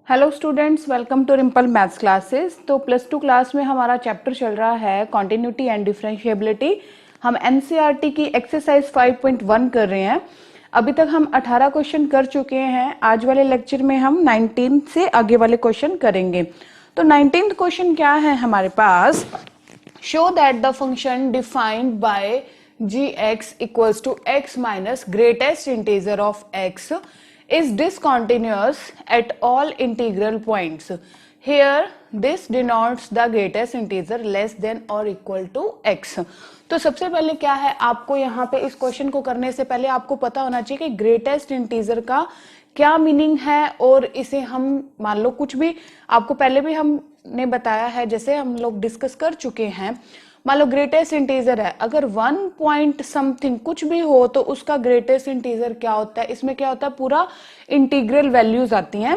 Hello students, welcome to Rimple maths classes. तो plus two class में हमारा चैप्टर चल रहा है कॉन्टिन्यूटी एंड डिफरेंशिएबिलिटी। हम एनसीईआरटी की एक्सरसाइज 5.1 कर रहे हैं। अभी तक हम 18 क्वेश्चन कर चुके हैं। आज वाले लेक्चर में हम 19 से आगे वाले क्वेश्चन करेंगे। तो 19th क्वेश्चन क्या है हमारे पास? Show that the function defined by gx equals to x minus greatest integer of x is discontinuous at all integral points. Here this denotes the greatest integer less than or equal to x. तो सबसे पहले क्या है, आपको यहाँ पे इस question को करने से पहले आपको पता होना चाहिए कि ग्रेटेस्ट इंटीजर का क्या मीनिंग है। और इसे हम मान लो कुछ भी, आपको पहले भी हमने बताया है, जैसे हम लोग डिस्कस कर चुके हैं। मान लो ग्रेटेस्ट इंटीजर है, अगर 1 पॉइंट समथिंग कुछ भी हो तो उसका ग्रेटेस्ट इंटीजर क्या होता है? इसमें क्या होता है, पूरा इंटीग्रल वैल्यूज आती हैं,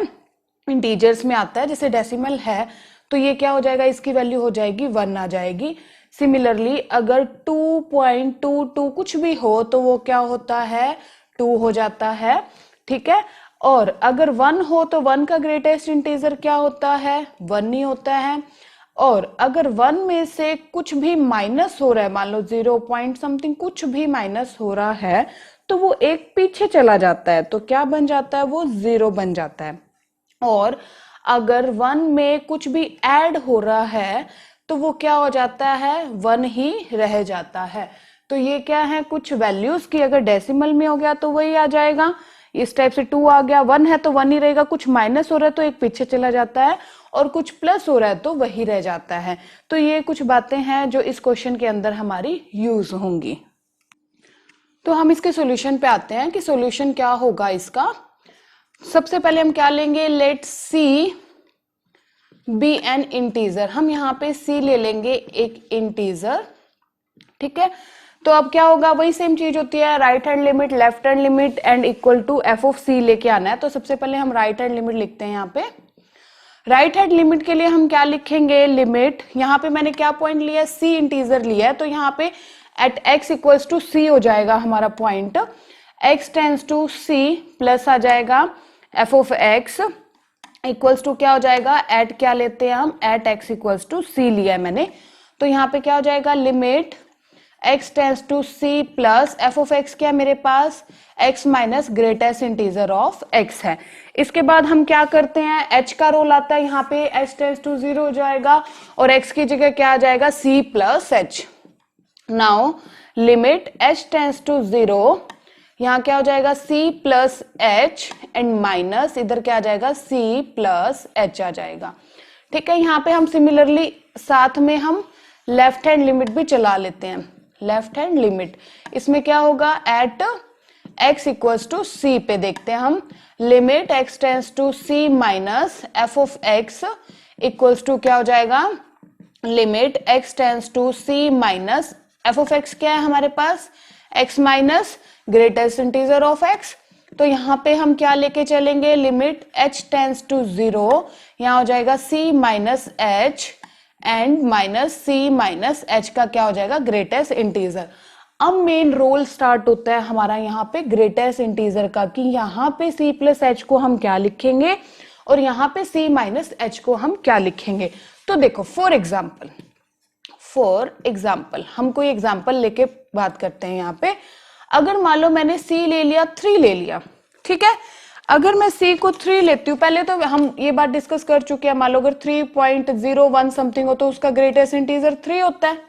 इंटीजर्स में आता है। जैसे डेसिमल है तो ये क्या हो जाएगा, इसकी वैल्यू हो जाएगी 1 आ जाएगी। सिमिलरली अगर 2.22 कुछ भी हो तो वो क्या होता है, 2 हो जाता है। ठीक है। और अगर 1 हो तो 1 का ग्रेटेस्ट इंटीजर क्या होता है, 1 ही होता है। और अगर 1 में से कुछ भी माइनस हो रहा है, मान लो 0 पॉइंट समथिंग कुछ भी माइनस हो रहा है, तो वो एक पीछे चला जाता है, तो क्या बन जाता है, वो 0 बन जाता है। और अगर 1 में कुछ भी ऐड हो रहा है तो वो क्या हो जाता है, 1 ही रह जाता है। तो ये क्या है, कुछ वैल्यूज की अगर डेसिमल में हो गया तो वही आ जाएगा। इस टाइप से 2 आ गया, 1 है तो 1 ही रहेगा, कुछ माइनस हो रहा है तो एक पीछे चला जाता है, और कुछ प्लस हो रहा है तो वही रह जाता है। तो ये कुछ बातें हैं जो इस क्वेश्चन के अंदर हमारी यूज होंगी। तो हम इसके सॉल्यूशन पे आते हैं कि सॉल्यूशन क्या होगा इसका। सबसे पहले हम क्या लेंगे, let c be an integer. हम यहाँ पे सी ले लेंगे एक इंटीजर। ठीक है। तो अब क्या होगा, वही सेम चीज होती है, right hand limit left hand limit and equal to f of c लेके आना है। तो सबसे पहले हम राइट हैंड लिमिट लिखते हैं। यहाँ पे राइट हैंड लिमिट के लिए हम क्या लिखेंगे, लिमिट, यहाँ पे मैंने क्या पॉइंट लिया है, सी इंटीजर लिया है, तो यहाँ पे at x equals to c हो जाएगा हमारा point. X tends to c plus आ जाएगा f of x equals to क्या हो जाएगा, एट क्या लेते हैं हम, at x equals to c लिया है मैंने। तो यहाँ पे क्या हो जाएगा, limit x tends to c plus f of x क्या है मेरे पास, x minus greatest integer of x है। इसके बाद हम क्या करते हैं, h का रोल आता है यहाँ पे, h टेंस टू 0 हो जाएगा और x की जगह क्या आ जाएगा, c plus h। Now limit h tends to 0, यहाँ क्या हो जाएगा, c plus h and minus इधर क्या आ जाएगा, c प्लस h आ जाएगा। ठीक है। यहाँ पे हम सिमिलरली साथ में हम लेफ्ट हैंड लिमिट भी चला लेते हैं। लेफ्ट हैंड लिमिट इसमें क्या होगा, at x equals to c पे देखते हैं हम, limit x tends to c minus f of x equals to क्या हो जाएगा, limit x tends to c minus f of x क्या है हमारे पास, x minus greatest integer of x। तो यहाँ पे हम क्या लेके चलेंगे, लिमिट h टेंस टू 0, यहाँ हो जाएगा c minus h and minus c minus h का क्या हो जाएगा, ग्रेटेस्ट इंटीजर। अब मेन रोल स्टार्ट होता है हमारा यहाँ पे ग्रेटेस्ट इंटीजर का, कि यहाँ पे सी प्लस एच को हम क्या लिखेंगे और यहाँ पे सी माइनस एच को हम क्या लिखेंगे। तो देखो फॉर एग्जाम्पल हम कोई एग्जाम्पल लेके बात करते हैं। यहाँ पे अगर मान लो मैंने सी ले लिया, 3 ले लिया, ठीक है। अगर मैं c को 3 लेती हूँ, पहले तो हम ये बात डिस्कस कर चुके हैं, मान लो अगर 3.01 समथिंग हो तो उसका ग्रेटेस्ट इंटीजर 3 होता है।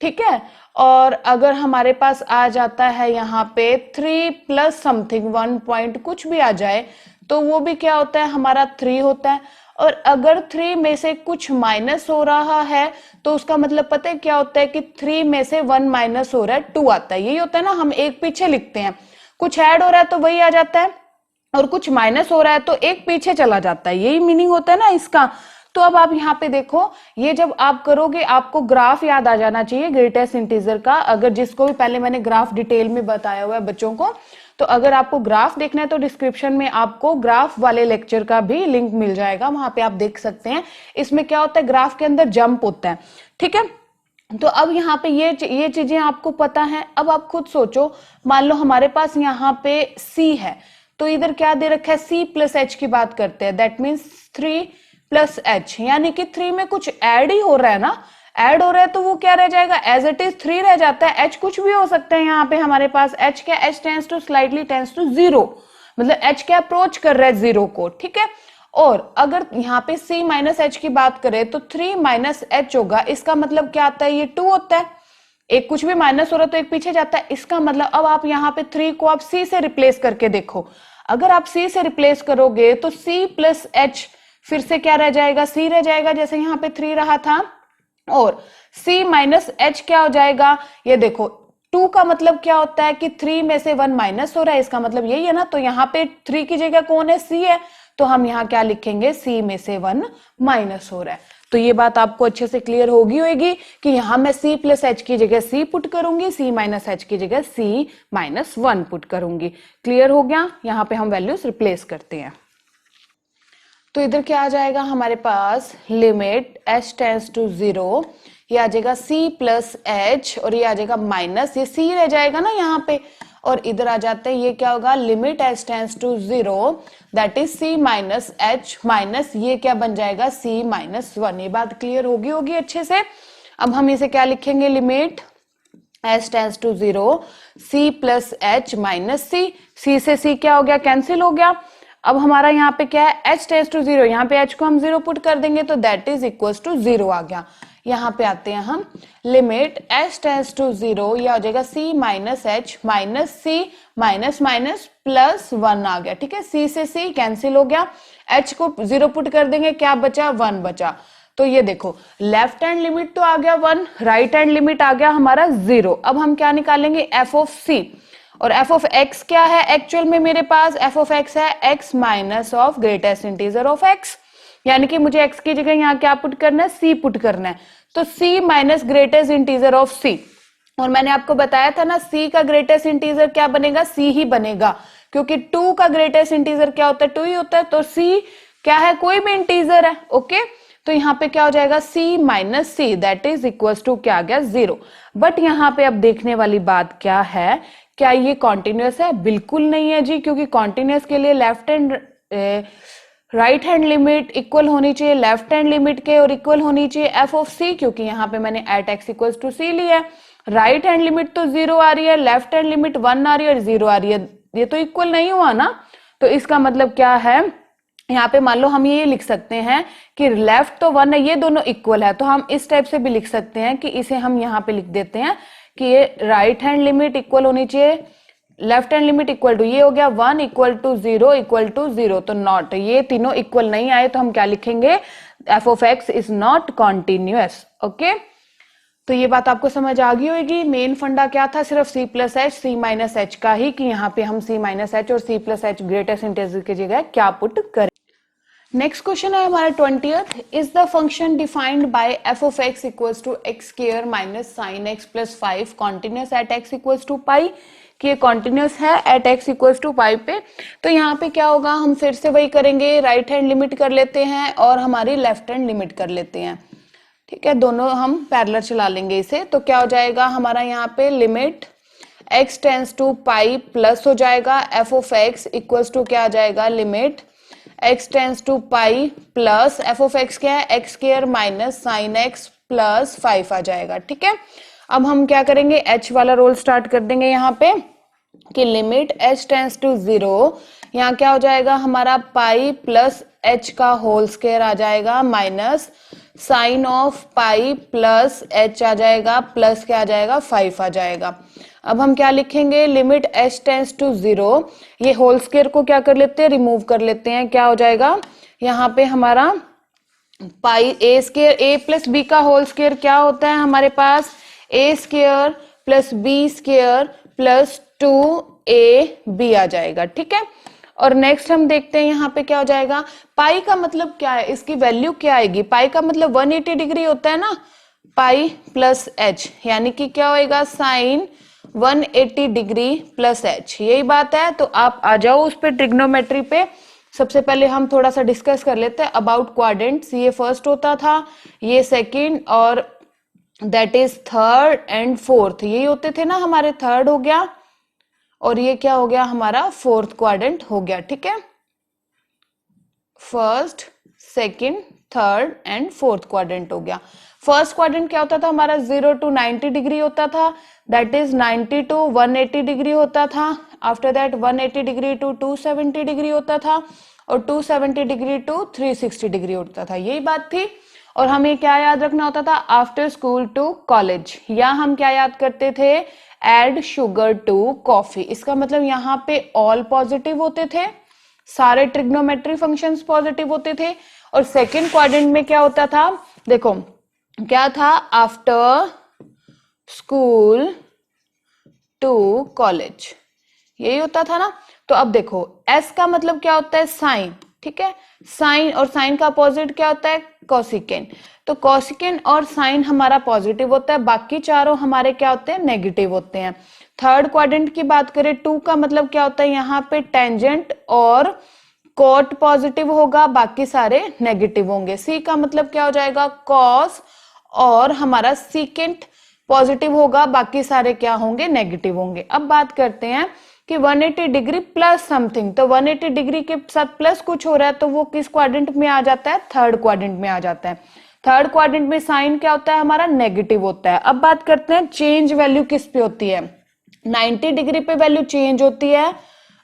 ठीक है। और अगर हमारे पास आ जाता है यहाँ पे 3 प्लस समथिंग 1 पॉइंट कुछ भी आ जाए तो वो भी क्या होता है, हमारा 3 होता है। और अगर 3 में से कुछ माइनस हो रहा है तो उसका मतलब पता है क्या होता है, कि 3 में से 1 माइनस हो रहा है, 2 आता है। यही होता है ना, हम एक पीछे लिखते हैं, कुछ ऐड हो रहा है तो वही आ जाता है, और कुछ माइनस हो रहा है तो एक पीछे चला जाता है। यही मीनिंग होता है ना इसका। तो अब आप यहाँ पे देखो, ये जब आप करोगे आपको ग्राफ याद आ जाना चाहिए ग्रेटेस्ट इंटीजर का। अगर जिसको भी पहले मैंने ग्राफ डिटेल में बताया हुआ है बच्चों को, तो अगर आपको ग्राफ देखना है तो डिस्क्रिप्शन में आपको ग्राफ वाले लेक्चर का भी लिंक मिल जाएगा, वहां पे आप देख सकते हैं। इसमें क्या होता है, ग्राफ के अंदर जंप होता है। ठीक है। तो अब यहाँ पे ये चीजें आपको पता है। अब आप खुद सोचो, मान लो हमारे पास यहाँ पे C है, तो इधर क्या दे रखा है, C प्लस एच की बात करते हैं, दैट मीन्स 3 प्लस एच, यानी कि 3 में कुछ ऐड ही हो रहा है ना, ऐड हो रहा है तो वो क्या रह जाएगा, एज इट इज 3 रह जाता है। एच कुछ भी हो सकता है, यहाँ पे हमारे पास एच क्या, h tends to slightly tends to 0, मतलब एच क्या अप्रोच कर रहा है 0 को, ठीक है। और अगर यहाँ पे C माइनस एच की बात करें तो 3 माइनस एच होगा, इसका मतलब क्या आता है, ये 2 होता है, एक कुछ भी माइनस हो रहा है तो एक पीछे जाता है, इसका मतलब अब आप यहाँ पे 3 को आप C से रिप्लेस करके देखो, अगर आप C से रिप्लेस करोगे तो C प्लस एच फिर से क्या रह जाएगा, C रह जाएगा, जैसे यहाँ पे 3 रहा था, और C माइनस एच क्या हो जाएगा, ये देखो 2 का मतलब क्या होता है कि 3 में से 1 माइनस हो रहा है, इसका मतलब यही है ना, तो यहाँ पे 3 की जगह कौन है, C है, तो हम यहाँ क्या लिखेंगे, C में से 1 माइनस हो रहा है। तो ये बात आपको अच्छे से क्लियर होगी कि यहाँ मैं C प्लस एच की जगह C पुट करूंगी, C माइनस एच की जगह C माइनस 1 पुट करूंगी। क्लियर हो गया, यहाँ पे हम वैल्यूज रिप्लेस करते हैं। तो इधर क्या आ जाएगा हमारे पास, लिमिट h टेंस टू 0, ये आ जाएगा C प्लस एच, और ये आ जाएगा माइनस, ये C रह जाएगा ना यहाँ पे, और इधर आ जाते हैं, ये क्या होगा, limit h tends to 0 that is C minus h, minus ये क्या बन जाएगा, C माइनस 1। ये बात क्लियर होगी अच्छे से। अब हम इसे क्या लिखेंगे, limit h tends to 0 C plus h minus C से C क्या हो गया, कैंसिल हो गया। अब हमारा यहाँ पे क्या है, h टेंस टू 0, यहाँ पे h को हम 0 पुट कर देंगे तो दैट इज इक्वल टू 0 आ गया। यहाँ पे आते हैं हम, लिमिट h टेंस टू 0, यह हो जाएगा C minus h minus C minus minus plus 1 आ गया, ठीक है, C से C कैंसिल हो गया, h को 0 पुट कर देंगे, क्या बचा, 1 बचा। तो ये देखो लेफ्ट हैंड लिमिट तो आ गया 1, राइट हैंड लिमिट आ गया हमारा 0। अब हम क्या निकालेंगे, f ऑफ c, और f ऑफ x क्या है, एक्चुअल में मेरे पास f ऑफ x है x minus of greatest integer of x, यानी कि मुझे x की जगह यहाँ क्या पुट करना है, c पुट करना है, तो c minus greatest integer of c, और मैंने आपको बताया था ना c का ग्रेटेस्ट इंटीजर क्या बनेगा, c ही बनेगा, क्योंकि 2 का ग्रेटेस्ट इंटीजर क्या होता है, 2 ही होता है, तो c क्या है, कोई भी इंटीजर है, ओके। तो यहाँ पे क्या हो जाएगा, c minus c that is equal to क्या आ गया, 0। बट यहाँ पे अब देखने वाली बात क्या है, क्या ये कॉन्टिन्यूअस है, बिल्कुल नहीं है जी, क्योंकि कॉन्टिन्यूअस के लिए left hand right hand limit equal होनी चाहिए लेफ्ट हैंड लिमिट के, और इक्वल होनी चाहिए f ऑफ c, क्योंकि यहाँ पे मैंने at x equal to c लिया है। राइट हैंड लिमिट तो 0 आ रही है, लेफ्ट हैंड लिमिट 1 आ रही है और 0 आ रही है, ये तो इक्वल नहीं हुआ ना। तो इसका मतलब क्या है, यहाँ पे मान लो हम ये लिख सकते हैं कि लेफ्ट तो 1 है, ये दोनों इक्वल है, तो हम इस टाइप से भी लिख सकते हैं कि इसे हम यहाँ पे लिख देते हैं कि ये राइट हैंड लिमिट इक्वल होनी चाहिए left hand limit equal to, ये हो गया 1 इक्वल टू 0 इक्वल टू 0, तो नॉट, ये तीनों इक्वल नहीं आए तो हम क्या लिखेंगे, f of x is not continuous, okay. तो ये बात आपको समझ आ गई होगी। मेन फंडा क्या था, सिर्फ c plus h c minus h का ही, कि यहाँ पे हम c माइनस एच और c plus h greatest integer की जगह क्या पुट करें। नेक्स्ट क्वेश्चन है हमारा 20th, is the function defined by f of x equals to x square minus sine x plus 5 continuous at x equals to pi, कि ये continuous है at x equals to pi पे। तो यहाँ पे क्या होगा, हम फिर से वही करेंगे, राइट हैंड लिमिट कर लेते हैं और हमारी लेफ्ट हैंड लिमिट कर लेते हैं, ठीक है, दोनों हम पैरेलल चला लेंगे इसे। तो क्या हो जाएगा हमारा यहाँ पे, limit x tends to pi plus हो जाएगा f of x equals to क्या आ जाएगा, limit x tends to pi plus f of x क्या है, x square minus sine x plus 5 आ जाएगा, ठीक है। अब हम क्या करेंगे, h वाला रोल स्टार्ट कर देंगे यहाँ पे, कि लिमिट h टेंस टू 0, यहाँ क्या हो जाएगा हमारा पाई प्लस h का होल स्क्वायर आ जाएगा minus sine of pi plus h आ जाएगा प्लस क्या आ जाएगा, 5 आ जाएगा। अब हम क्या लिखेंगे, लिमिट h टेंस टू 0, ये होल स्क्वायर को क्या कर लेते हैं, रिमूव कर लेते हैं, क्या हो जाएगा यहाँ पे हमारा पाई a square, a plus b का होल स्क्वायर क्या होता है हमारे पास, a square plus b square plus 2ab आ जाएगा, ठीक है। और नेक्स्ट हम देखते हैं यहाँ पे क्या हो जाएगा, पाई का मतलब क्या है, इसकी वैल्यू क्या आएगी, पाई का मतलब 180 डिग्री होता है ना, पाई प्लस h, यानी कि क्या होएगा, साइन 180 डिग्री प्लस h, यही बात है। तो आप आ जाओ उस पे ट्रिग्नोमेट्री पे। सबसे पहले हम थोड़ा सा डिस्कस कर लेते हैं अबाउट क्वाड्रेंट्स, ये फर्स्ट होता था, ये सेकंड, और that is third and fourth, यही होते थे ना हमारे, थर्ड हो गया और ये क्या हो गया हमारा फोर्थ क्वाड्रेंट हो गया, ठीक है। First, second, third and fourth quadrant हो गया। फर्स्ट क्वाड्रेंट क्या होता था हमारा 0 to 90 डिग्री होता था, दैट इज 90 to 180 डिग्री होता था। After that 180 degree to 270 degree होता था, और 270 डिग्री टू 360 डिग्री होता था, यही बात थी। और हमें क्या याद रखना होता था, आफ्टर स्कूल टू कॉलेज, या हम क्या याद करते थे, एड शुगर टू कॉफी। इसका मतलब यहाँ पे ऑल पॉजिटिव होते थे, सारे ट्रिग्नोमेट्री फंक्शंस पॉजिटिव होते थे। और सेकंड क्वाड्रेंट में क्या होता था, देखो क्या था, आफ्टर स्कूल टू कॉलेज, यही होता था ना। तो अब देखो एस का मतलब क्या होता है, साइन, ठीक है। साइन और साइन का अपोजिट क्या होता है, कोसिकेंट। तो कोसिकेंट और साइन हमारा पॉजिटिव होता है, बाकी चारों हमारे क्या होते हैं, नेगेटिव होते हैं। थर्ड क्वाड्रेंट की बात करें, टू का मतलब क्या होता है, यहाँ पे टेंजेंट और कोट पॉजिटिव होगा, बाकी सारे नेगेटिव होंगे। सी का मतलब क्या हो जाएगा, कॉस और हमारा सीकेंट पॉजिटिव होगा, बाकी सारे क्या होंगे, नेगेटिव होंगे। अब बात करते हैं कि 180 डिग्री प्लस समथिंग, तो 180 डिग्री के साथ प्लस कुछ हो रहा है तो वो किस क्वाड्रेंट में आ जाता है, थर्ड क्वाड्रेंट में आ जाता है। थर्ड क्वाड्रेंट में साइन क्या होता है हमारा, नेगेटिव होता है। अब बात करते हैं चेंज वैल्यू किस पे होती है, 90 डिग्री पे वैल्यू चेंज होती है,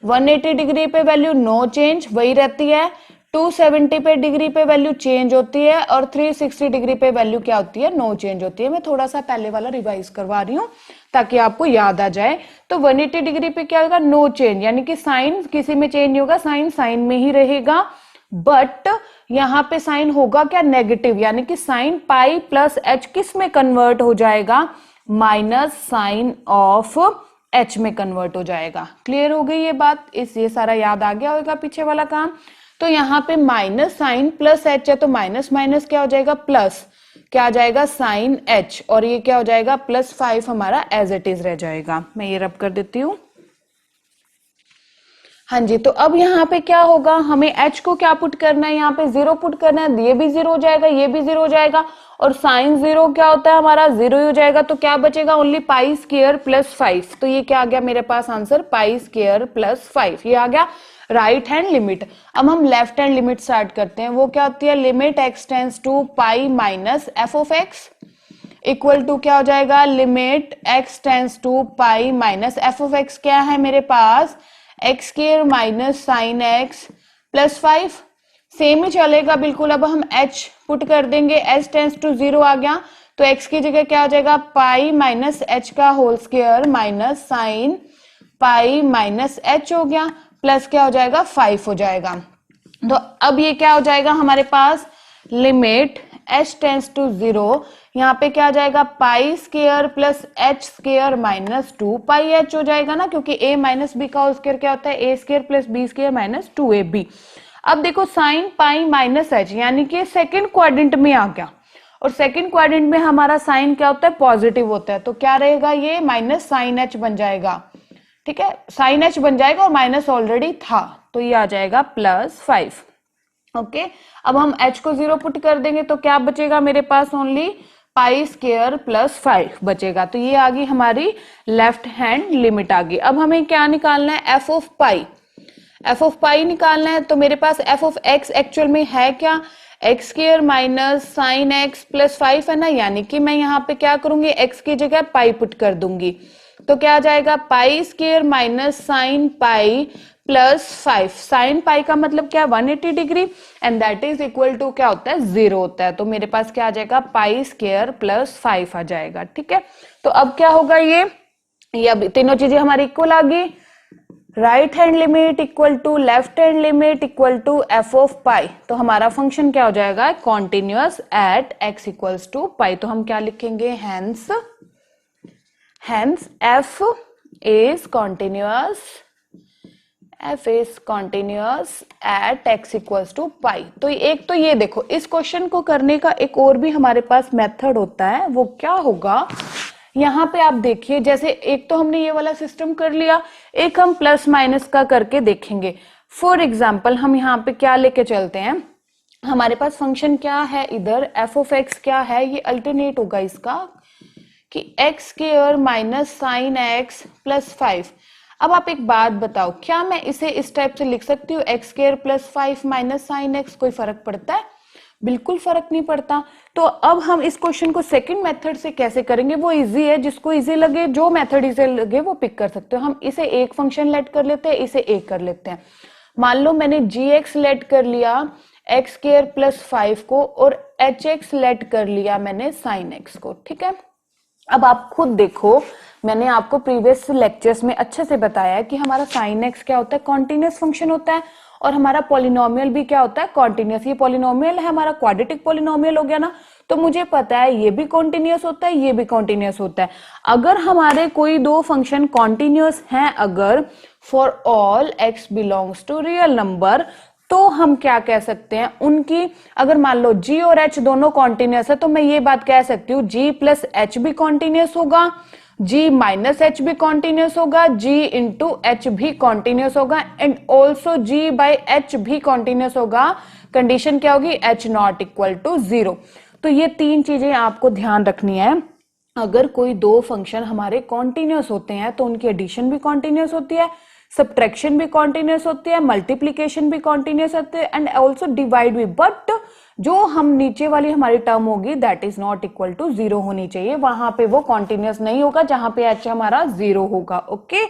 180 डिग्री पे वैल्यू नो चेंज वही रहती है, 270 पे डिग्री पे वैल्यू चेंज होती है, और 360 डिग्री पे वैल्यू क्या होती है, नो चेंज होती है। मैं थोड़ा सा पहले वाला रिवाइज करवा रही हूँ ताकि आपको याद आ जाए। तो 180 डिग्री पे क्या होगा, नो चेंज, यानी कि साइन किसी में चेंज नहीं होगा, साइन साइन में ही रहेगा। बट यहां पे साइन होगा क्या, नेगेटिव, यानी कि साइन पाई प्लस एच किस में कन्वर्ट हो जाएगा, माइनस साइन ऑफ एच में कन्वर्ट हो जाएगा। क्लियर हो गई ये बात, ये सारा याद आ गया होगा पीछे वाला काम। तो यहाँ पे माइनस साइन प्लस एच है, तो माइनस माइनस क्या हो जाएगा, प्लस क्या आ जाएगा, साइन एच, और ये क्या हो जाएगा, +5 हमारा एज इट इज रह जाएगा। मैं ये रब कर देती हूँ। हाँ जी, तो अब यहाँ पे क्या होगा, हमें h को क्या पुट करना है, यहाँ पे 0 पुट करना है, ये भी 0 हो जाएगा, ये भी 0 हो जाएगा, और साइन 0 क्या होता है हमारा, 0 ही हो जाएगा। तो क्या बचेगा, ओनली पाई स्क्वायर +5। तो ये क्या आ गया मेरे पास आंसर, पाई स्क्वायर +5, ये आ गया राइट हैंड लिमिट। अब हम लेफ्ट हैंड लिमिट स्टार्ट करते हैं, वो क्या होती है, limit x tends to pi minus f of x equal to क्या हो जाएगा, limit x tends to pi minus f of x क्या है मेरे पास, x square minus sine x +5, same ही चलेगा बिल्कुल। अब हम h पुट कर देंगे, h टेंड्स टू 0 आ गया, तो x की जगह क्या हो जाएगा, पाई माइनस h का whole square minus sine pi minus h हो गया, प्लस क्या हो जाएगा, 5 हो जाएगा। तो अब ये क्या हो जाएगा हमारे पास, लिमिट h टेंड्स टू 0, यहाँ पे क्या आ जाएगा, pi square plus h square minus 2 pi h हो जाएगा ना, क्योंकि a माइनस बी का होल स्क्वायर क्या होता है, a square plus b square minus 2ab। अब देखो साइन पाई माइनस एच, यानी कि सेकंड क्वाड्रेंट में आ गया, और सेकंड क्वाड्रेंट में हमारा साइन क्या होता है, पॉजिटिव होता है, तो क्या रहेगा, ये माइनस साइन एच बन जाएगा, ठीक है, साइन एच बन जाएगा, और माइनस ऑलरेडी था, तो ये आ जाएगा +5। ओके, अब हम h को 0 पुट कर देंगे, तो क्या बचेगा मेरे पास, ओनली पाई स्क्वायर +5 बचेगा। तो ये आ गई हमारी लेफ्ट हैंड लिमिट आ गई। अब हमें क्या निकालना है, एफ ऑफ पाई निकालना है। तो मेरे पास एफ ऑफ एक्स एक्चुअल में है क्या, x square minus sine x +5 है ना, यानी कि मैं यहाँ पे क्या करूंगी, एक्स की जगह पाई पुट कर दूंगी, तो क्या आ जाएगा, pi square minus sine pi +5, sine pi का मतलब क्या, 180 degree, and that is equal to क्या होता है, 0 होता है। तो मेरे पास क्या आ जाएगा, पाई स्क्वायर +5 आ जाएगा, ठीक है। तो अब क्या होगा, ये अब तीनों चीजें हमारी इक्वल आ गई, right hand limit equal to left hand limit equal to f of pi. तो हमारा फंक्शन क्या हो जाएगा, continuous at x equals to pi. तो हम क्या लिखेंगे, hence f is continuous at x equals to pi. तो एक तो ये देखो, इस क्वेश्चन को करने का एक और भी हमारे पास मेथड होता है, वो क्या होगा, यहाँ पे आप देखिए, जैसे एक तो हमने ये वाला सिस्टम कर लिया, एक हम प्लस माइनस का करके देखेंगे। फॉर एग्जाम्पल हम यहाँ पे क्या लेके चलते हैं, हमारे पास फंक्शन क्या है, इधर एफ ऑफ एक्स क्या है, ये अल्टरनेट होगा इसका कि x square minus sine x +5। अब आप एक बात बताओ, क्या मैं इसे इस टाइप से लिख सकती हूँ x square plus 5 minus sine x? कोई फर्क पड़ता है? बिल्कुल फर्क नहीं पड़ता। तो अब हम इस क्वेश्चन को सेकंड मेथड से कैसे करेंगे, वो इजी है, जिसको इजी लगे, जो मेथड इजी लगे वो पिक कर सकते हो। हम इसे एक फंक्शन लेट कर लेते हैं, इसे एक कर लेते हैं। मान लो मैंने जी एक्स लेट कर लिया एक्स स्क्वायर प्लस 5 को, और एच एक्स लेट कर लिया मैंने साइन एक्स को, ठीक है। अब आप खुद देखो, मैंने आपको प्रीवियस लेक्चर्स में अच्छे से बताया है कि हमारा साइन एक्स क्या होता है, कॉन्टिन्यूस फंक्शन होता है, और हमारा पॉलिनोमियल भी क्या होता है, कॉन्टिन्यूस। ये पॉलिनोमियल है, हमारा क्वाड्रेटिक पॉलिनोमियल हो गया ना, तो मुझे पता है ये भी कॉन्टिन्यूस होता है, ये भी कॉन्टिन्यूस होता है। अगर हमारे कोई दो फंक्शन कॉन्टिन्यूस हैं, अगर for all x belongs to real number, तो हम क्या कह सकते हैं, उनकी अगर मान लो g और h दोनों कॉन्टिन्यूस है, तो मैं ये बात कह सकती हूँ g प्लस एच भी कॉन्टिन्यूस होगा, g माइनस एच भी कॉन्टिन्यूस होगा, g इंटू एच भी कॉन्टिन्यूस होगा, and also g by h भी कॉन्टिन्यूस होगा। कंडीशन क्या होगी, h नॉट इक्वल टू 0। तो ये तीन चीजें आपको ध्यान रखनी है। अगर कोई दो फंक्शन हमारे कॉन्टिन्यूस होते हैं तो उनकी एडिशन भी कॉन्टिन्यूस होती है, सब्ट्रैक्शन भी कॉन्टिन्यूस होती है, मल्टीप्लीकेशन भी कॉन्टिन्यूस होती है, एंड ऑल्सो डिवाइड भी। बट जो हम नीचे वाली हमारी टर्म होगी that is not equal to 0 होनी चाहिए, वहां पे वो कॉन्टिन्यूस नहीं होगा जहां पे h हमारा 0 होगा। ओके,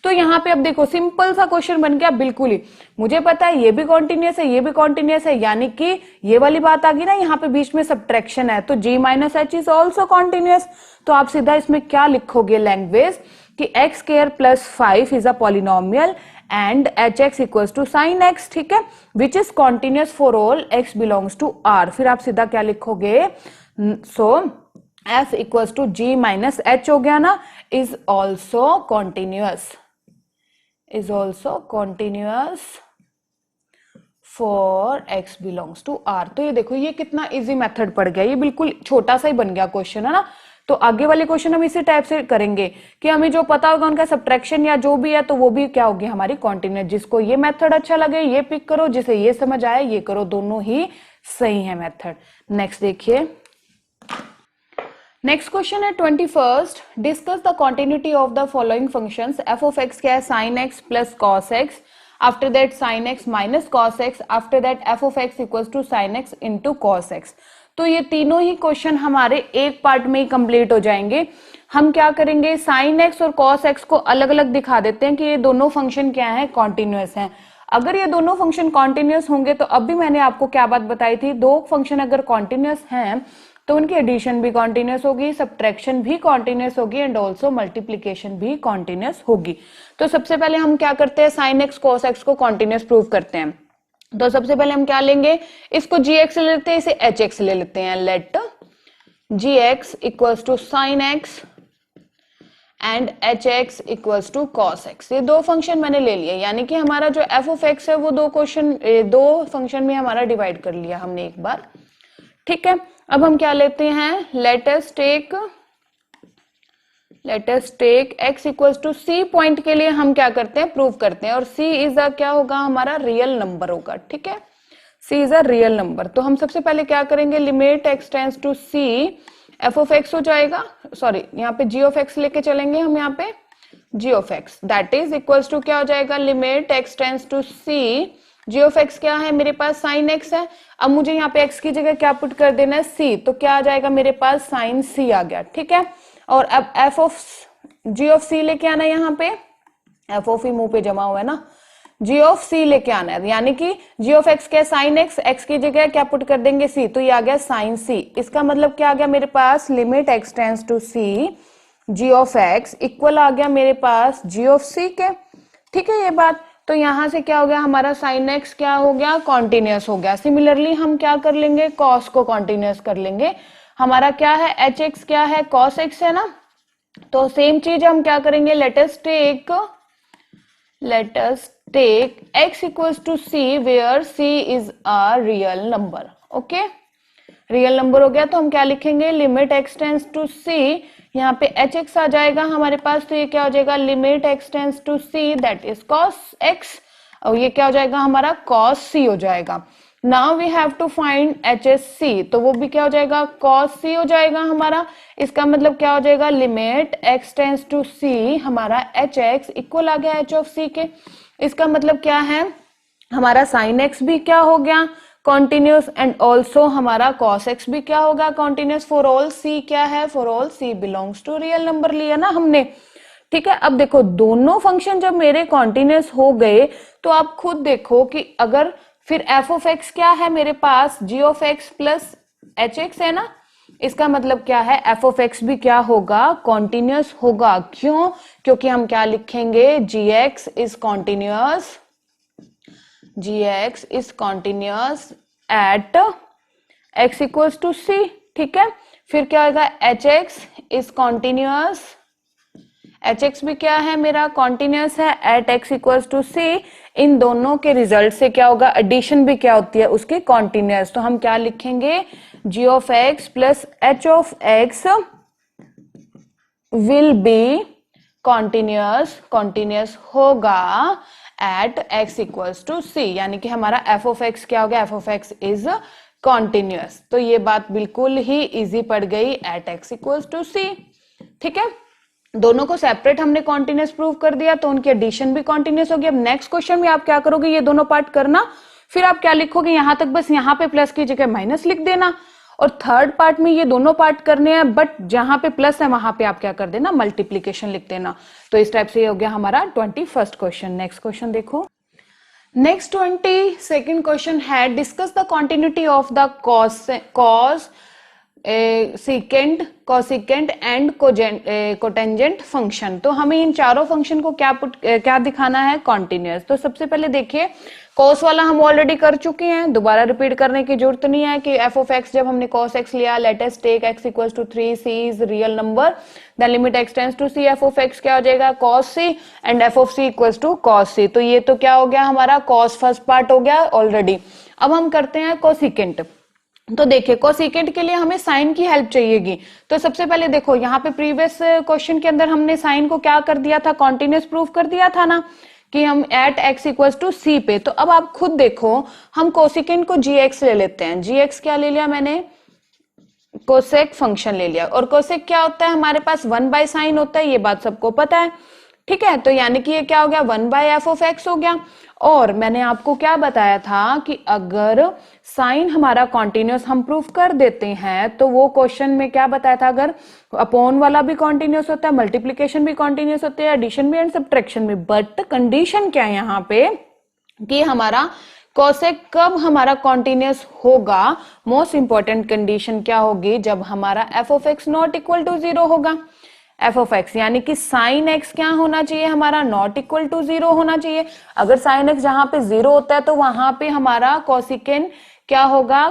तो यहाँ पे अब देखो सिंपल सा क्वेश्चन बन गया बिल्कुल ही। मुझे पता है ये भी कॉन्टिन्यूस है, ये भी कॉन्टिन्यूस है, यानी कि ये वाली बात आ गई ना, यहाँ पे बीच में सब्ट्रैक्शन है, तो g minus h is also continuous. तो आप सीधा इसमें क्या लिखोगे लैंग्वेज, कि x square plus 5 is a polynomial and h x equals to sine x, ठीक है, which is continuous for all x belongs to R. फिर आप सीधा क्या लिखोगे, so f equals to g minus h हो गया ना, is also continuous, is also continuous for x belongs to R. तो ये देखो ये कितना इजी मेथड पड़ गया, ये बिल्कुल छोटा सा ही बन गया क्वेश्चन, है ना। तो आगे वाले क्वेश्चन हम इसी टाइप से करेंगे कि हमें जो पता होगा उनका सब्ट्रैक्शन या जो भी है, तो वो भी क्या होगी हमारी कॉन्टिन्यूस। जिसको ये मेथड अच्छा लगे ये पिक करो, जिसे ये समझ आए ये करो, दोनों ही सही है मेथड। नेक्स्ट देखिए, नेक्स्ट क्वेश्चन है 21st, discuss the continuity of the following functions. F of x क्या है, sine x plus cos x, after that sine x minus cos x, after that f of x equals to sine x into cos x. तो ये तीनों ही question हमारे एक part में ही complete हो जाएंगे। हम क्या करेंगे, साइन एक्स और कॉस एक्स को अलग अलग दिखा देते हैं कि ये दोनों फंक्शन क्या है, कॉन्टिन्यूस हैं। अगर ये दोनों फंक्शन कॉन्टिन्यूस होंगे तो अभी मैंने आपको क्या बात बताई थी, दो फंक्शन अगर कॉन्टिन्यूस हैं तो उनकी एडिशन भी कॉन्टिन्यूस होगी, सब्ट्रैक्शन भी कॉन्टिन्यूस होगी, एंड ऑल्सो मल्टीप्लीकेशन भी कॉन्टिन्यूस होगी। तो सबसे पहले हम क्या करते हैं, साइन एक्स कॉस एक्स को कॉन्टिन्यूस प्रूव करते हैं। तो सबसे पहले हम क्या लेंगे, इसको जी एक्स ले लेते हैं, इसे एच एक्स ले लेते हैं। Let g x equals to sine x and h x equals to cos x. ये दो फंक्शन मैंने ले लिए, यानी कि हमारा जो एफ ऑफ एक्स है वो दो फंक्शन में हमारा डिवाइड कर लिया हमने एक बार, ठीक है। अब हम क्या लेते हैं, let us take x equals to c point के लिए हम क्या करते हैं, प्रूव करते हैं, और c इज अ क्या होगा, हमारा रियल नंबर होगा, ठीक है। c is a real number. तो हम सबसे पहले क्या करेंगे, limit x tends to c, f of x हो जाएगा, सॉरी यहाँ पे g ऑफ x लेके चलेंगे हम, यहाँ पे g of x that is equals to क्या हो जाएगा, limit x tends to c, g of x क्या है मेरे पास, साइन x है। अब मुझे यहाँ पे x की जगह क्या पुट कर देना है, c, तो क्या आ जाएगा मेरे पास, साइन c आ गया, ठीक है। और अब f of g of c लेके आना है, यहाँ पे f ऑफ ही मुंह पे जमा हुआ है ना, g ऑफ c लेके आना है, यानी कि g ऑफ x क्या, साइन x, x की जगह क्या पुट कर देंगे, c, तो ये आ गया साइन c। इसका मतलब क्या आ गया मेरे पास, limit x tends to c, g of x equal आ गया मेरे पास g ऑफ c के, ठीक है ये बात। तो यहां से क्या हो गया, हमारा साइन एक्स क्या हो गया, कॉन्टिन्यूस हो गया। सिमिलरली हम क्या कर लेंगे, कॉस को कॉन्टिन्यूस कर लेंगे। हमारा क्या है, एच एक्स क्या है, कॉस एक्स है ना, तो सेम चीज हम क्या करेंगे, let us take x equals to c where c is a real number. Okay, real number हो गया, तो हम क्या लिखेंगे, limit x tends to c, यहाँ पे एच एक्स आ जाएगा हमारे पास, तो ये क्या हो जाएगा, limit x tends to c that is cos x, और ये क्या हो जाएगा हमारा cos c हो जाएगा। Now we have to find HSC, तो वो भी क्या हो जाएगा, cos c हो जाएगा हमारा। इसका मतलब क्या हो जाएगा, limit x tends to c, हमारा hx इक्वल आ गया h ऑफ c के। इसका मतलब क्या है, हमारा sin x भी क्या हो गया, कॉन्टिन्यूस, एंड ऑल्सो हमारा cos x भी क्या होगा, कॉन्टिन्यूस, फॉर ऑल c क्या है, for all c belongs to real number लिया ना हमने। ठीक है, अब देखो दोनों फंक्शन जब मेरे कॉन्टिन्यूस हो गए तो आप खुद देखो कि अगर फिर f ऑफ x क्या है मेरे पास, g of x plus hx है ना। इसका मतलब क्या है, f ऑफ x भी क्या होगा, कॉन्टिन्यूस होगा। क्यों, क्योंकि हम क्या लिखेंगे, gx is continuous, gx is continuous at x equals to c। ठीक है, फिर क्या होगा, hx इज कॉन्टिन्यूस, hx भी क्या है मेरा, कॉन्टिन्यूस है at x equals to c। इन दोनों के रिजल्ट से क्या होगा, एडिशन भी क्या होती है उसकी, कॉन्टिन्यूस। तो हम क्या लिखेंगे, g of x plus h of x will be continuous, continuous होगा at x equals to c, यानी कि हमारा f ऑफ x क्या हो गया, f of x is continuous. तो ये बात बिल्कुल ही इजी पड़ गई, at x equals to c। ठीक है, दोनों को सेपरेट हमने कॉन्टिन्यूस प्रूव कर दिया, तो उनकी एडिशन भी कॉन्टिन्यूस होगी। अब नेक्स्ट क्वेश्चन में आप क्या करोगे, ये दोनों पार्ट करना, फिर आप क्या लिखोगे, यहां तक बस यहाँ पे प्लस की जगह माइनस लिख देना, और थर्ड पार्ट में ये दोनों पार्ट करने हैं, बट जहां पे प्लस है वहां पे आप क्या कर देना, मल्टीप्लीकेशन लिख देना। तो इस टाइप से ये हो गया हमारा 21st क्वेश्चन। नेक्स्ट क्वेश्चन देखो, नेक्स्ट 22nd क्वेश्चन है, discuss the continuity of the cos second, cosecant and cotangent function. तो हमें इन चारों फंक्शन को क्या दिखाना है, कॉन्टिन्यूस। तो सबसे पहले देखिए, कॉस वाला हम ऑलरेडी कर चुके हैं, दोबारा रिपीट करने की जरूरत नहीं है कि f ऑफ x जब हमने cos x लिया, let us take x equals to 3, c is real number, then limit x tends to c, f of x क्या हो जाएगा, cos c, and f of c equals to cos c। तो ये तो क्या हो गया हमारा, cos फर्स्ट पार्ट हो गया ऑलरेडी। अब हम करते हैं कोसिकेंट। तो देखिए, कोसिकेंट के लिए हमें साइन की हेल्प चाहिएगी। तो सबसे पहले देखो, यहाँ पे प्रीवियस क्वेश्चन के अंदर हमने साइन को क्या कर दिया था, कॉन्टिन्यूस प्रूफ कर दिया था ना, कि हम at x equals to c पे। तो अब आप खुद देखो, हम कोसिकेंट को gx ले लेते हैं। gx क्या ले लिया मैंने, कोसेक फंक्शन ले लिया, और कोसेक क्या होता है हमारे पास, 1 बाय साइन होता है, ये बात सबको पता है। ठीक है, तो यानी कि ये क्या हो गया, 1 बाय एफ ऑफ एक्स हो गया। और मैंने आपको क्या बताया था कि अगर साइन हमारा कॉन्टिन्यूस हम प्रूफ कर देते हैं, तो वो क्वेश्चन में क्या बताया था, अगर अपॉन वाला भी कॉन्टिन्यूस होता है, मल्टीप्लीकेशन भी कॉन्टिन्यूस होती है, एडिशन भी एंड सब्ट्रैक्शन भी। बट कंडीशन क्या है यहाँ पे, कि हमारा कोसेक कब हमारा कॉन्टिन्यूस होगा, मोस्ट इंपॉर्टेंट कंडीशन क्या होगी, जब हमारा f of x not equal to 0 होगा। एफ ऑफ एक्स यानी कि साइन एक्स क्या होना चाहिए हमारा, नॉट इक्वल टू 0 होना चाहिए। अगर साइन एक्स जहां पे 0 होता है तो वहां पे हमारा कोसिकेंट क्या होगा,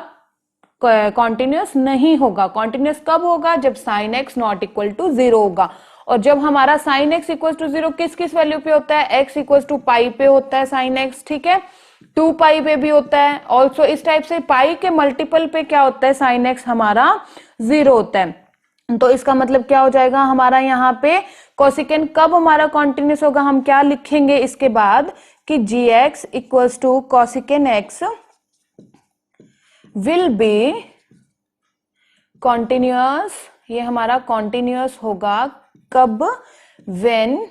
कॉन्टिन्यूस नहीं होगा। कॉन्टिन्यूस कब होगा, जब sine x not equal to 0 होगा। और जब हमारा साइन एक्स इक्वल टू 0 किस किस वैल्यू पे होता है, एक्स इक्वल टू पाई पे होता है साइन एक्स, ठीक है, 2 पाई पे भी होता है ऑल्सो। इस टाइप से पाई के मल्टीपल पे क्या होता है, साइन एक्स हमारा 0 होता है। तो इसका मतलब क्या हो जाएगा हमारा, यहाँ पे कोसिकेंट कब हमारा कॉन्टिन्यूस होगा, हम क्या लिखेंगे इसके बाद, कि g x equals to cosecant x will be continuous. ये हमारा कॉन्टिन्यूस होगा कब, when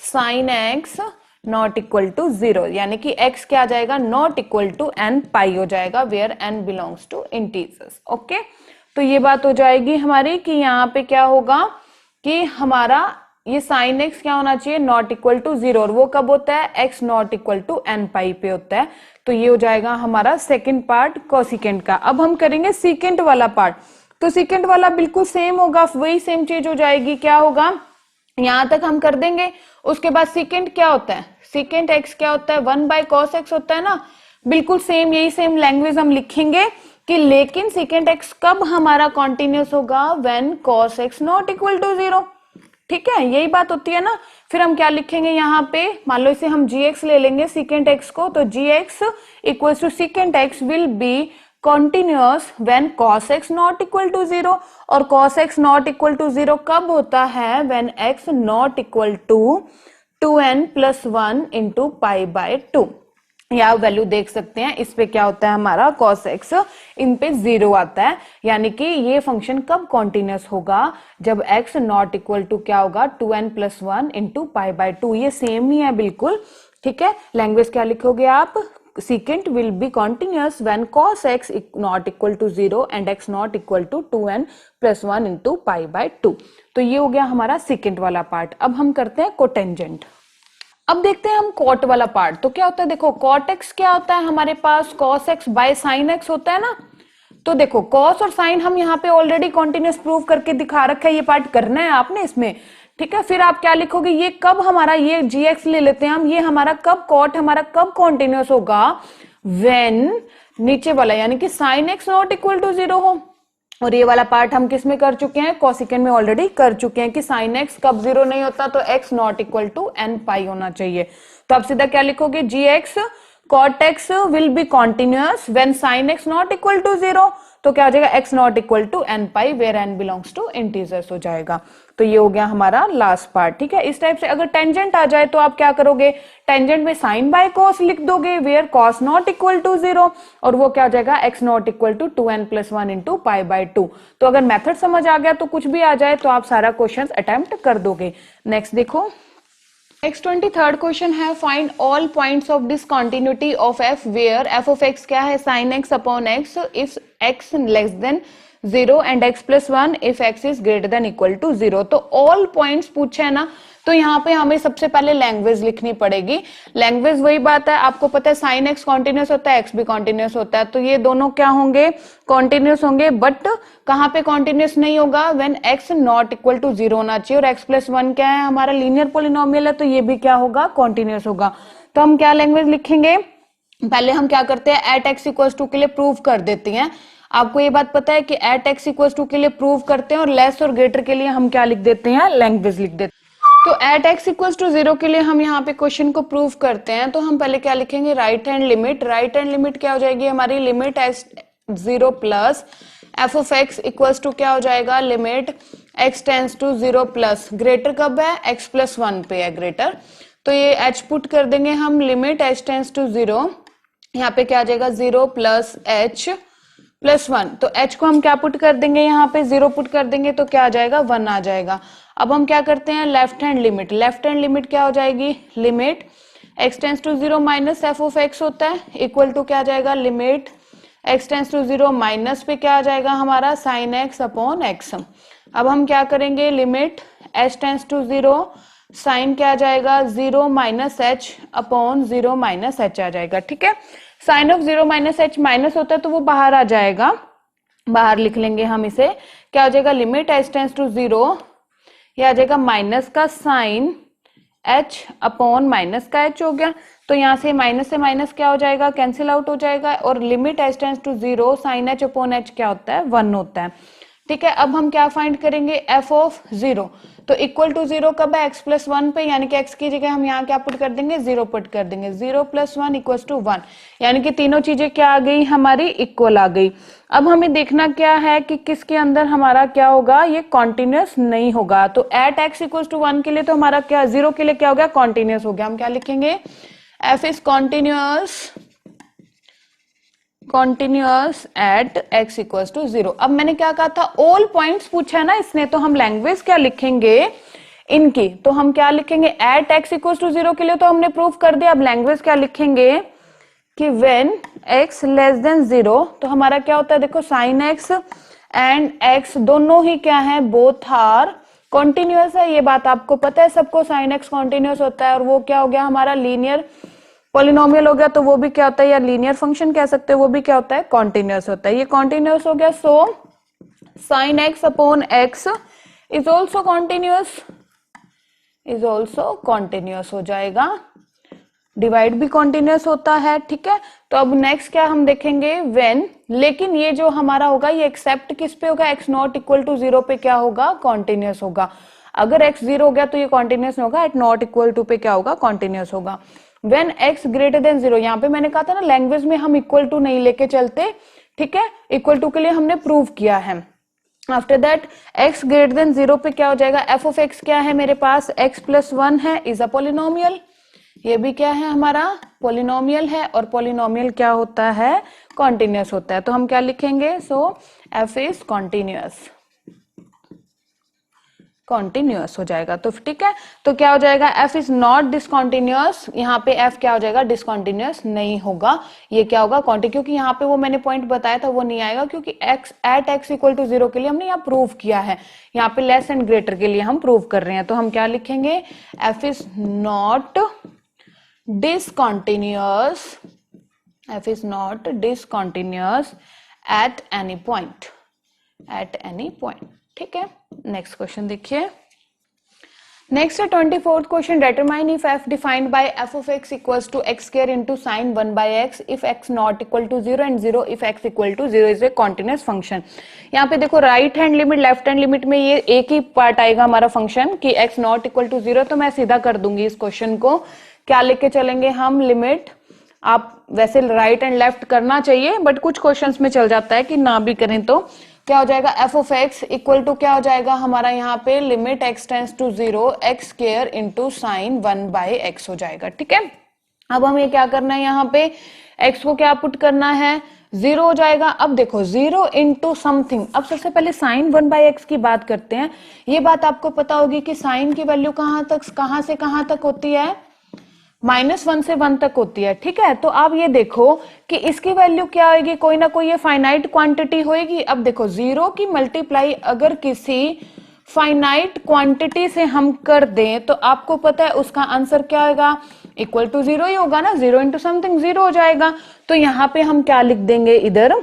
sine x not equal to 0, यानी कि x क्या आ जाएगा, not equal to n pi हो जाएगा, where n belongs to integers. Okay, तो ये बात हो जाएगी हमारी कि यहाँ पे क्या होगा कि हमारा ये साइन एक्स क्या होना चाहिए, नॉट इक्वल टू 0, और वो कब होता है, x not equal to n pi पे होता है। तो ये हो जाएगा हमारा सेकंड पार्ट कोसिकेंट का। अब हम करेंगे सीकेंट वाला पार्ट। तो सीकेंट वाला बिल्कुल सेम होगा, वही सेम चीज हो जाएगी। क्या होगा, यहां तक हम कर देंगे, उसके बाद सीकेंट क्या होता है, सीकेंट एक्स क्या होता है, 1 बाय कॉस एक्स होता है ना। बिल्कुल सेम, यही सेम लैंग्वेज हम लिखेंगे कि लेकिन सीकेंट एक्स कब हमारा कॉन्टिन्यूस होगा, when cos x not equal to 0। ठीक है, यही बात होती है ना। फिर हम क्या लिखेंगे यहाँ पे, मान लो इसे हम जी एक्स ले लेंगे सीकेंट एक्स को, तो g x equal to secant x will be continuous when cos x not equal to 0, और cos x not equal to 0 कब होता है, when x not equal to 2n plus 1 into pi by 2। या value देख सकते हैं, इस पे क्या होता है हमारा cos x, इन पे 0 आता है, यानी कि ये फंक्शन कब कॉन्टिन्यूस होगा, जब x नॉट इक्वल टू क्या होगा 2n+1 इंटू π/2। ये सेम ही है बिल्कुल, ठीक है। लैंग्वेज क्या लिखोगे आप, secant will be continuous when cos x not equal to 0 and x not equal to 2n+1 into π/2। तो ये हो गया हमारा secant वाला पार्ट। अब हम करते हैं कोटेंजेंट। अब देखते हैं हम कॉट वाला पार्ट। तो क्या होता है, देखो कॉट एक्स क्या होता है हमारे पास, cos x by sine x होता है ना। तो देखो cos और साइन हम यहाँ पे ऑलरेडी कॉन्टिन्यूस प्रूव करके दिखा रखा है, ये पार्ट करना है आपने इसमें, ठीक है। फिर आप क्या लिखोगे, ये कब हमारा, ये gx ले लेते हैं हम, ये हमारा कब कॉट हमारा कब कॉन्टिन्यूस होगा, व्हेन नीचे वाला यानी कि sine x not equal to 0 हो। और ये वाला पार्ट हम किस में कर चुके हैं, कोसिकेंड में ऑलरेडी कर चुके हैं कि साइन एक्स कब 0 नहीं होता, तो x not equal to n pi होना चाहिए। तो आप सीधा क्या लिखोगे, gx cot x will be continuous when sin x not equal to 0। तो क्या हो जाएगा, x not equal to n pi where n belongs to integers हो जाएगा। तो ये हो गया हमारा लास्ट पार्ट, ठीक है। इस टाइप से अगर टेंजेंट आ जाए तो आप क्या करोगे, टेंजेंट में साइन बाय कॉस लिख दोगे where cos not equal to 0, और वो क्या हो जाएगा x not equal to 2n+1 into π/2। तो अगर मेथड समझ आ गया तो कुछ भी आ जाए तो आप सारा क्वेश्चन अटेम्प्ट कर दोगे। नेक्स्ट देखो, नेक्स्ट 23rd क्वेश्चन है, find all points of discontinuity of f where f of x क्या है, sin x upon x if x less than 0 and x+1 if x is greater than equal to 0। तो all points पूछे है ना, तो यहाँ पे हमें सबसे पहले लैंग्वेज लिखनी पड़ेगी। लैंग्वेज वही बात है, आपको पता है साइन एक्स कॉन्टिन्यूस होता है, एक्स भी कॉन्टिन्यूस होता है, तो ये दोनों क्या होंगे, कॉन्टिन्यूस होंगे। बट कहाँ पे कॉन्टिन्यूस नहीं होगा, when x not equal to 0 होना चाहिए, और x+1 क्या है हमारा लीनियर पोलिनोमियल है, तो ये भी क्या होगा, कॉन्टिन्यूस होगा। तो हम क्या लैंग्वेज लिखेंगे, पहले हम क्या करते हैं, एट एक्स इक्वल टू के लिए प्रूव कर देते हैं। आपको ये बात पता है कि एट एक्स इक्वल टू के लिए प्रूव करते हैं, और लेस और ग्रेटर के लिए हम क्या लिख देते हैं, लैंग्वेज लिख देते हैं। तो एट एक्स इक्वल टू 0 के लिए हम यहाँ पे क्वेश्चन को प्रूव करते हैं, तो हम पहले क्या लिखेंगे, right hand limit. Right hand limit क्या हो जाएगी हमारी, limit x 0 plus f of x equal to क्या हो जाएगा, limit x tends to 0 plus, greater कब है, x+1 पे है ग्रेटर, तो ये h पुट कर देंगे हम, लिमिट h टेंस टू 0, यहाँ पे क्या आ जाएगा 0 प्लस h+1। तो h को हम क्या पुट कर देंगे, यहाँ पे 0 पुट कर देंगे तो क्या आ जाएगा, 1 आ जाएगा। अब हम क्या करते हैं, left hand limit. Left hand limit क्या हो जाएगी, limit x tends to 0 minus f of x होता है, इक्वल टू क्या आ जाएगा, limit x tends to 0 minus पे क्या आ जाएगा हमारा, साइन x अपॉन x। अब हम क्या करेंगे, limit h tends to 0, sine क्या आ जाएगा, 0 minus h upon 0 minus h आ जाएगा, ठीक है। Sine of 0 minus h minus होता है तो वो बाहर आ जाएगा, बाहर लिख लेंगे हम इसे, क्या हो जाएगा, लिमिट h टेंस टू 0, ये आ जाएगा माइनस का साइन h अपॉन माइनस का h हो गया। तो यहाँ से माइनस क्या हो जाएगा, कैंसिल आउट हो जाएगा, और limit h tends to 0 sine h upon h क्या होता है, 1 होता है, ठीक है। अब हम क्या फाइंड करेंगे, f ऑफ 0, तो इक्वल टू 0 कब है, x+1 पे, यानी कि x की जगह हम यहाँ क्या पुट कर देंगे, 0 पुट कर देंगे, 0 + 1 इक्वल टू 1, यानी कि तीनों चीजें क्या आ गई हमारी, इक्वल आ गई। अब हमें देखना क्या है कि किसके अंदर हमारा क्या होगा, ये कॉन्टिन्यूस नहीं होगा। तो एट x इक्वल टू 1 के लिए तो हमारा क्या, 0 के लिए क्या हो गया, कॉन्टिन्यूस हो गया। हम क्या लिखेंगे, f is continuous at x equal to 0। अब मैंने क्या कहा था, ऑल पॉइंट्स पूछा है ना इसने, तो हम लैंग्वेज क्या लिखेंगे इनकी, तो हम क्या लिखेंगे, एट x इक्वल टू 0 के लिए तो हमने प्रूफ कर दिया। अब लैंग्वेज क्या लिखेंगे कि व्हेन x लेस देन 0, तो हमारा क्या होता है, देखो साइन x एंड x दोनों ही क्या है, बोथ आर कॉन्टिन्यूअस है, ये बात आपको पता है सबको, साइन x कॉन्टिन्यूअस होता है, और वो क्या हो गया हमारा, लीनियर पॉलिनोमियल हो गया, तो वो भी क्या होता है, या लीनियर फंक्शन कह सकते हैं, वो भी क्या होता है, कॉन्टिन्यूअस होता है। ये कॉन्टिन्यूअस हो गया, so sine x upon x is also continuous हो जाएगा, डिवाइड भी कॉन्टिन्यूअस होता है, ठीक है। तो अब नेक्स्ट क्या हम देखेंगे, व्हेन, लेकिन ये जो हमारा होगा ये एक्सेप्ट किस पे होगा, x नॉट इक्वल टू 0 पे क्या होगा, कॉन्टिन्यूअस होगा। अगर x 0 हो गया तो ये कॉन्टिन्यूअस होगा, एट नॉट इक्वल टू पे क्या होगा, कॉन्टिन्यूअस होगा। व्हेन x ग्रेटर देन 0, यहाँ पे मैंने कहा था ना लैंग्वेज में हम इक्वल टू नहीं लेके चलते, ठीक है, इक्वल टू के लिए हमने प्रूव किया है। After that x greater than 0 पे क्या हो जाएगा, f ऑफ x क्या है मेरे पास, x+1 है, इज अ पॉलिनोमियल, ये भी क्या है हमारा पॉलिनोमियल है, और पॉलिनोमियल क्या होता है, कॉन्टिन्यूअस होता है। तो हम क्या लिखेंगे, सो एफ इज कॉन्टिन्यूअस, कॉन्टिन्यूअस हो जाएगा। तो ठीक है, तो क्या हो जाएगा, एफ इज नॉट डिसकॉन्टिन्यूअस, यहाँ पे एफ क्या हो जाएगा, डिसकॉन्टिन्यूअस नहीं होगा, ये क्या होगा कॉन्टिन्यू, क्योंकि यहाँ पे वो मैंने पॉइंट बताया था वो नहीं आएगा, क्योंकि x at x equal to 0 के लिए हमने यहाँ प्रूव किया है, यहाँ पे लेस एंड ग्रेटर के लिए हम प्रूव कर रहे हैं। तो हम क्या लिखेंगे, F is not discontinuous, f is not discontinuous at any point, at any point। ठीक है, नेक्स्ट क्वेश्चन देखिए। नेक्स्ट है 24th question, determine if f defined by f of x equals to x square into sin 1 by x if x not equal to 0 and 0 if x equal to 0 is a continuous function। यहाँ पे देखो right hand limit left hand limit में ये एक ही part आएगा हमारा function कि x not equal to 0, तो मैं सीधा कर दूंगी इस क्वेश्चन को। क्या लेके चलेंगे हम, लिमिट, आप वैसे राइट एंड लेफ्ट करना चाहिए बट कुछ क्वेश्चंस में चल जाता है कि ना भी करें। तो क्या हो जाएगा, f of x equal to क्या हो जाएगा हमारा यहाँ पे limit x tends to 0 x square into sine 1 by x हो जाएगा। ठीक है, अब हमें क्या करना है, यहाँ पे एक्स को क्या पुट करना है, 0 हो जाएगा। अब देखो 0 इंटू समथिंग, अब सबसे पहले साइन 1 बाय एक्स की बात करते हैं। ये बात आपको पता होगी कि साइन की वैल्यू कहां से कहां तक होती है, -1 से 1 तक होती है। ठीक है, तो आप ये देखो कि इसकी वैल्यू क्या होगी, कोई ना कोई ये फाइनाइट क्वांटिटी होगी। अब देखो 0 की मल्टीप्लाई अगर किसी फाइनाइट क्वांटिटी से हम कर दें तो आपको पता है उसका आंसर क्या होगा, इक्वल टू 0 ही होगा ना, 0 इंटू समथिंग 0 हो जाएगा। तो यहाँ पे हम क्या लिख देंगे, इधर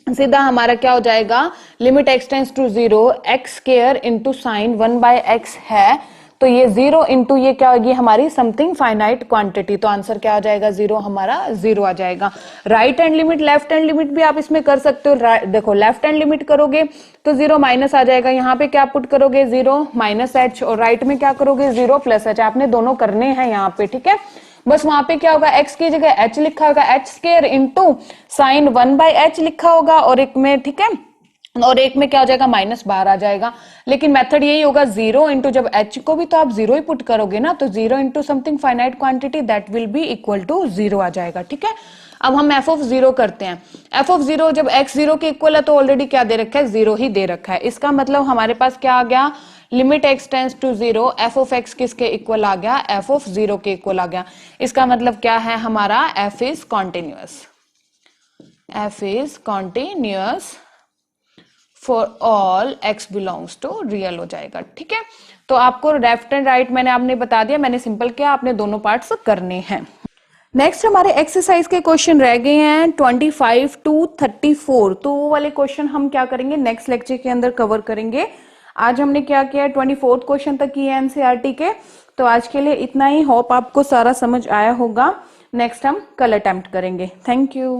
सीधा हमारा क्या हो जाएगा, limit x tends to 0 x square into sine 1 by x है, तो ये 0 इंटू ये क्या होगी हमारी समथिंग फाइनाइट क्वांटिटी, तो आंसर क्या आ जाएगा, 0 हमारा 0 आ जाएगा। Right hand limit left hand limit भी आप इसमें कर सकते हो। देखो लेफ्ट हैंड लिमिट करोगे तो 0 माइनस आ जाएगा, यहाँ पे क्या पुट करोगे 0 माइनस एच, और राइट में क्या करोगे 0 प्लस एच, आपने दोनों करने हैं यहाँ पे। ठीक है, बस वहां पे क्या होगा, x की जगह h लिखा होगा, H square into sine 1 by H लिखा होगा, और एक में ठीक है, और एक में क्या हो जाएगा माइनस बाहर आ जाएगा। लेकिन मेथड यही होगा 0 इंटू, जब h को भी तो आप 0 ही पुट करोगे ना, तो 0 into something finite quantity that will be equal to 0 आ जाएगा। ठीक है, अब हम f ऑफ 0 करते हैं। f ऑफ 0 जब x 0 के इक्वल है तो ऑलरेडी क्या दे रखा है, 0 ही दे रखा है। इसका मतलब हमारे पास क्या आ गया, limit x tends to 0 f of x किसके इक्वल आ गया, f ऑफ 0 के इक्वल आ गया। इसका मतलब क्या है हमारा, f is continuous, f is continuous for all x belongs to real हो जाएगा। ठीक है, तो आपको लेफ्ट एंड राइट मैंने आपने बता दिया, मैंने सिंपल किया, आपने दोनों पार्ट्स करने हैं। नेक्स्ट हमारे एक्सरसाइज के क्वेश्चन रह गए हैं 25 to 34, तो वो वाले क्वेश्चन हम क्या करेंगे नेक्स्ट लेक्चर के अंदर कवर करेंगे। आज हमने क्या किया, 24th क्वेश्चन तक किए एनसीईआरटी के, तो आज के लिए इतना ही। होप आपको सारा समझ आया होगा। नेक्स्ट हम कल अटेम्प्ट करेंगे। Thank you.